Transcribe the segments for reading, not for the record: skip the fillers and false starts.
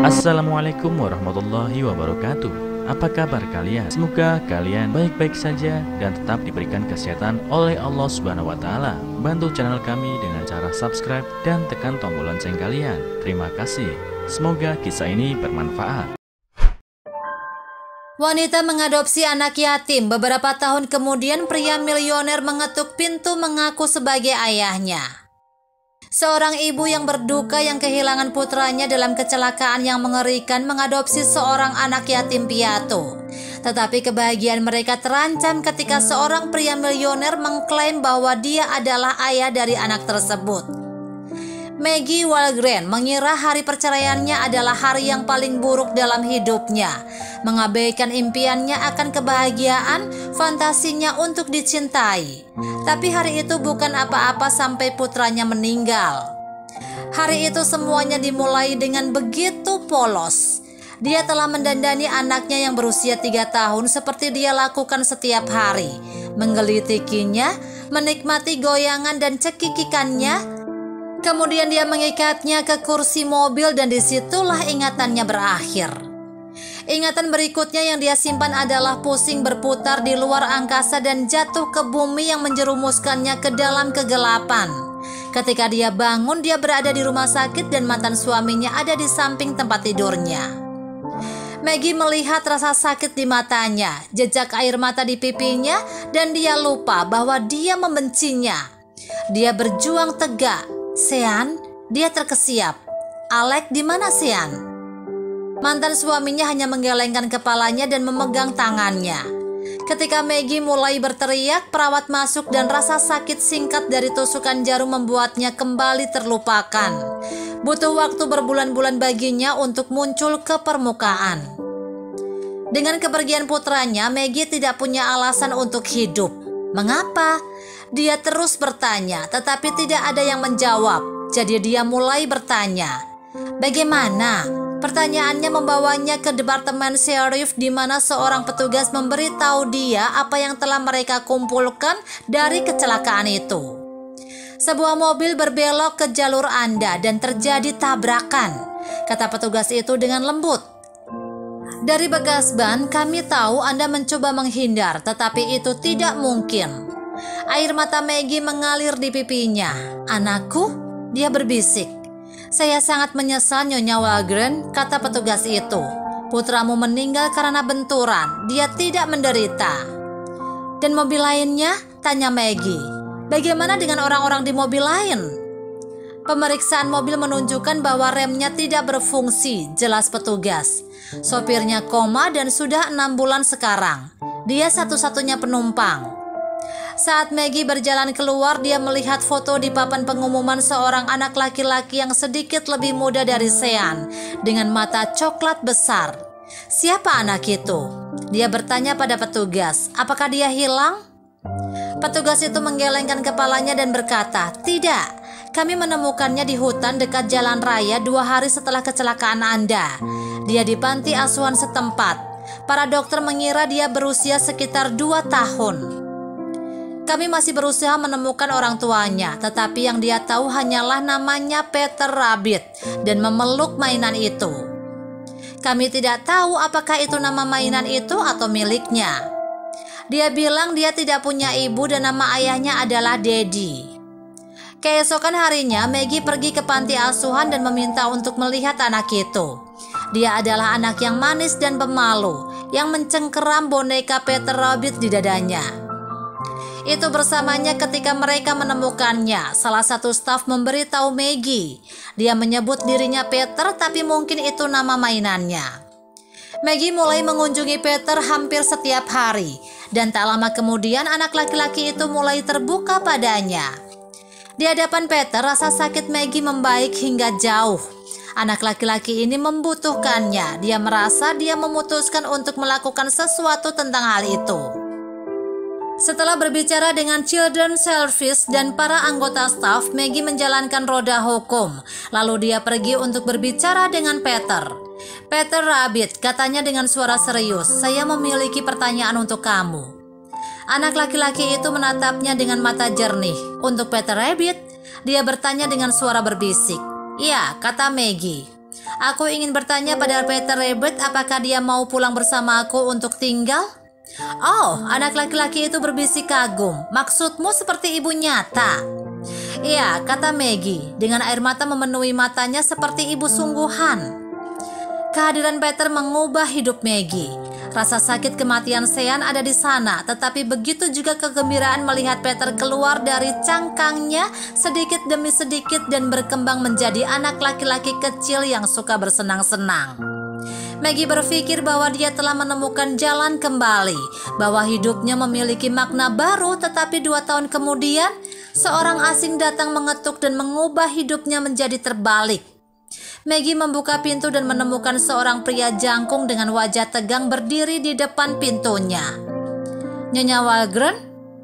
Assalamualaikum warahmatullahi wabarakatuh. Apa kabar kalian? Semoga kalian baik-baik saja dan tetap diberikan kesehatan oleh Allah Subhanahu wa Ta'ala. Bantu channel kami dengan cara subscribe dan tekan tombol lonceng kalian. Terima kasih. Semoga kisah ini bermanfaat. Wanita mengadopsi anak yatim. Beberapa tahun kemudian pria milioner mengetuk pintu mengaku sebagai ayahnya. Seorang ibu yang berduka yang kehilangan putranya dalam kecelakaan yang mengerikan mengadopsi seorang anak yatim piatu. Tetapi kebahagiaan mereka terancam ketika seorang pria milioner mengklaim bahwa dia adalah ayah dari anak tersebut. Maggie Wahlgren mengira hari perceraiannya adalah hari yang paling buruk dalam hidupnya, mengabaikan impiannya akan kebahagiaan, fantasinya untuk dicintai. Tapi hari itu bukan apa-apa sampai putranya meninggal. Hari itu semuanya dimulai dengan begitu polos. Dia telah mendandani anaknya yang berusia 3 tahun seperti dia lakukan setiap hari, menggelitikinya, menikmati goyangan dan cekikikannya. Kemudian dia mengikatnya ke kursi mobil dan disitulah ingatannya berakhir. Ingatan berikutnya yang dia simpan adalah pusing berputar di luar angkasa dan jatuh ke bumi yang menjerumuskannya ke dalam kegelapan. Ketika dia bangun, dia berada di rumah sakit dan mantan suaminya ada di samping tempat tidurnya. Maggie melihat rasa sakit di matanya, jejak air mata di pipinya, dan dia lupa bahwa dia membencinya. Dia berjuang tegak. Sean, dia terkesiap. Alec, di mana Sean? Mantan suaminya hanya menggelengkan kepalanya dan memegang tangannya. Ketika Maggie mulai berteriak, perawat masuk dan rasa sakit singkat dari tusukan jarum membuatnya kembali terlupakan. Butuh waktu berbulan-bulan baginya untuk muncul ke permukaan. Dengan kepergian putranya, Maggie tidak punya alasan untuk hidup. Mengapa? Dia terus bertanya, tetapi tidak ada yang menjawab. Jadi dia mulai bertanya, bagaimana? Pertanyaannya membawanya ke departemen sheriff di mana seorang petugas memberitahu dia apa yang telah mereka kumpulkan dari kecelakaan itu. Sebuah mobil berbelok ke jalur Anda dan terjadi tabrakan, kata petugas itu dengan lembut. Dari bekas ban, kami tahu Anda mencoba menghindar, tetapi itu tidak mungkin. Air mata Maggie mengalir di pipinya. Anakku, dia berbisik. Saya sangat menyesal Nyonya Wahlgren, kata petugas itu. Putramu meninggal karena benturan, dia tidak menderita. Dan mobil lainnya? Tanya Maggie. Bagaimana dengan orang-orang di mobil lain? Pemeriksaan mobil menunjukkan bahwa remnya tidak berfungsi, jelas petugas. Sopirnya koma dan sudah 6 bulan sekarang. Dia satu-satunya penumpang. Saat Maggie berjalan keluar, dia melihat foto di papan pengumuman seorang anak laki-laki yang sedikit lebih muda dari Sean, dengan mata coklat besar. Siapa anak itu? Dia bertanya pada petugas, apakah dia hilang? Petugas itu menggelengkan kepalanya dan berkata, tidak, kami menemukannya di hutan dekat jalan raya 2 hari setelah kecelakaan Anda. Dia di panti asuhan setempat. Para dokter mengira dia berusia sekitar 2 tahun. Kami masih berusaha menemukan orang tuanya, tetapi yang dia tahu hanyalah namanya Peter Rabbit dan memeluk mainan itu. Kami tidak tahu apakah itu nama mainan itu atau miliknya. Dia bilang dia tidak punya ibu dan nama ayahnya adalah Daddy. Keesokan harinya, Maggie pergi ke panti asuhan dan meminta untuk melihat anak itu. Dia adalah anak yang manis dan pemalu, yang mencengkeram boneka Peter Rabbit di dadanya. Itu bersamanya ketika mereka menemukannya. Salah satu staf memberitahu Maggie. Dia menyebut dirinya Peter, tapi mungkin itu nama mainannya. Maggie mulai mengunjungi Peter hampir setiap hari. Dan tak lama kemudian anak laki-laki itu mulai terbuka padanya. Di hadapan Peter, rasa sakit Maggie membaik hingga jauh. Anak laki-laki ini membutuhkannya. Dia merasa dia memutuskan untuk melakukan sesuatu tentang hal itu. Setelah berbicara dengan Children's Service dan para anggota staf, Maggie menjalankan roda hukum. Lalu dia pergi untuk berbicara dengan Peter. Peter Rabbit, katanya dengan suara serius, saya memiliki pertanyaan untuk kamu. Anak laki-laki itu menatapnya dengan mata jernih. Untuk Peter Rabbit, dia bertanya dengan suara berbisik. Iya, kata Maggie. Aku ingin bertanya pada Peter Rabbit apakah dia mau pulang bersama aku untuk tinggal. Oh, anak laki-laki itu berbisik kagum. Maksudmu seperti ibu nyata? Iya, kata Maggie dengan air mata memenuhi matanya seperti ibu sungguhan. Kehadiran Peter mengubah hidup Maggie. Rasa sakit kematian Sean ada di sana, tetapi begitu juga kegembiraan melihat Peter keluar dari cangkangnya sedikit demi sedikit dan berkembang menjadi anak laki-laki kecil yang suka bersenang-senang. Maggie berpikir bahwa dia telah menemukan jalan kembali, bahwa hidupnya memiliki makna baru, tetapi 2 tahun kemudian, seorang asing datang mengetuk dan mengubah hidupnya menjadi terbalik. Maggie membuka pintu dan menemukan seorang pria jangkung dengan wajah tegang berdiri di depan pintunya. Nyonya Walgren?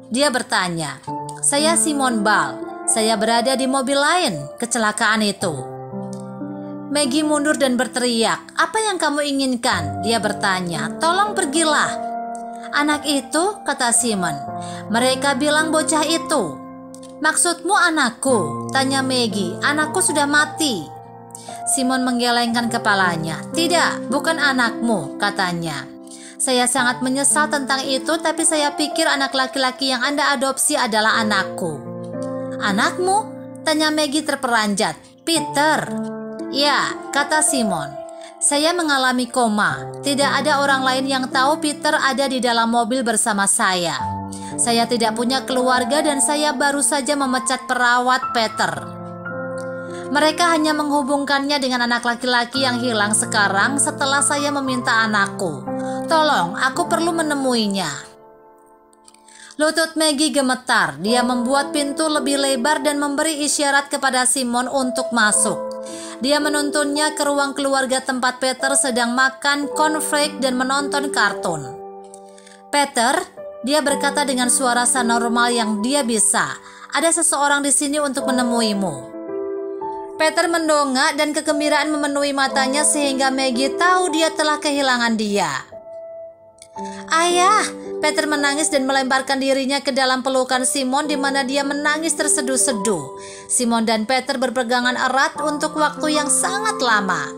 Dia bertanya. Saya Simon Ball. Saya berada di mobil lain, kecelakaan itu. Maggie mundur dan berteriak. Apa yang kamu inginkan? Dia bertanya. Tolong pergilah. Anak itu, kata Simon. Mereka bilang bocah itu. Maksudmu anakku? Tanya Maggie. Anakku sudah mati. Simon menggelengkan kepalanya. Tidak, bukan anakmu, katanya. Saya sangat menyesal tentang itu, tapi saya pikir anak laki-laki yang Anda adopsi adalah anakku. Anakmu? Tanya Maggie terperanjat. Peter. Ya, kata Simon. Saya mengalami koma. Tidak ada orang lain yang tahu Peter ada di dalam mobil bersama saya. Saya tidak punya keluarga dan saya baru saja memecat perawat Peter. Mereka hanya menghubungkannya dengan anak laki-laki yang hilang sekarang setelah saya meminta anakku. Tolong, aku perlu menemuinya. Lutut Maggie gemetar. Dia membuat pintu lebih lebar dan memberi isyarat kepada Simon untuk masuk. Dia menuntunnya ke ruang keluarga tempat Peter sedang makan cornflake dan menonton kartun. Peter, dia berkata dengan suara normal yang dia bisa. Ada seseorang di sini untuk menemuimu. Peter mendongak dan kegembiraan memenuhi matanya sehingga Maggie tahu dia telah kehilangan dia. Ayah, Peter menangis dan melemparkan dirinya ke dalam pelukan Simon di mana dia menangis terseduh-seduh. Simon dan Peter berpegangan erat untuk waktu yang sangat lama.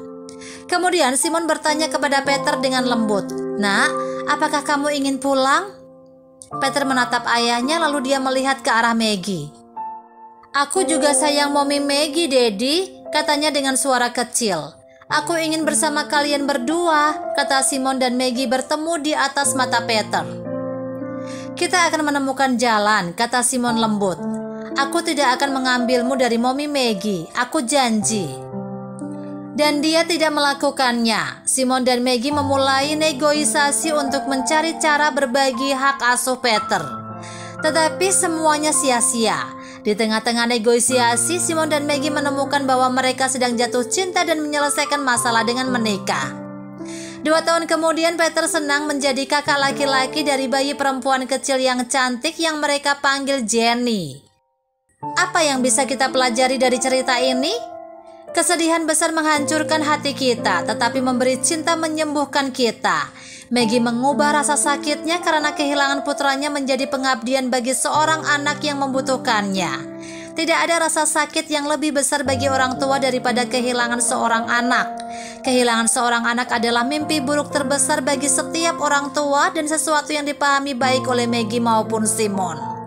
Kemudian Simon bertanya kepada Peter dengan lembut, "Nak, apakah kamu ingin pulang?" Peter menatap ayahnya lalu dia melihat ke arah Maggie. "Aku juga sayang Mommy Maggie, Daddy," katanya dengan suara kecil. "Aku ingin bersama kalian berdua," kata Simon dan Maggie bertemu di atas mata Peter. "Kita akan menemukan jalan," kata Simon lembut. "Aku tidak akan mengambilmu dari Mommy Maggie, aku janji." Dan dia tidak melakukannya. Simon dan Maggie memulai negosiasi untuk mencari cara berbagi hak asuh Peter. Tetapi semuanya sia-sia. Di tengah-tengah negosiasi, Simon dan Maggie menemukan bahwa mereka sedang jatuh cinta dan menyelesaikan masalah dengan menikah. 2 tahun kemudian Peter senang menjadi kakak laki-laki dari bayi perempuan kecil yang cantik yang mereka panggil Jenny. Apa yang bisa kita pelajari dari cerita ini? Kesedihan besar menghancurkan hati kita, tetapi memberi cinta menyembuhkan kita. Maggie mengubah rasa sakitnya karena kehilangan putranya menjadi pengabdian bagi seorang anak yang membutuhkannya. Tidak ada rasa sakit yang lebih besar bagi orang tua daripada kehilangan seorang anak. Kehilangan seorang anak adalah mimpi buruk terbesar bagi setiap orang tua dan sesuatu yang dipahami baik oleh Maggie maupun Simon.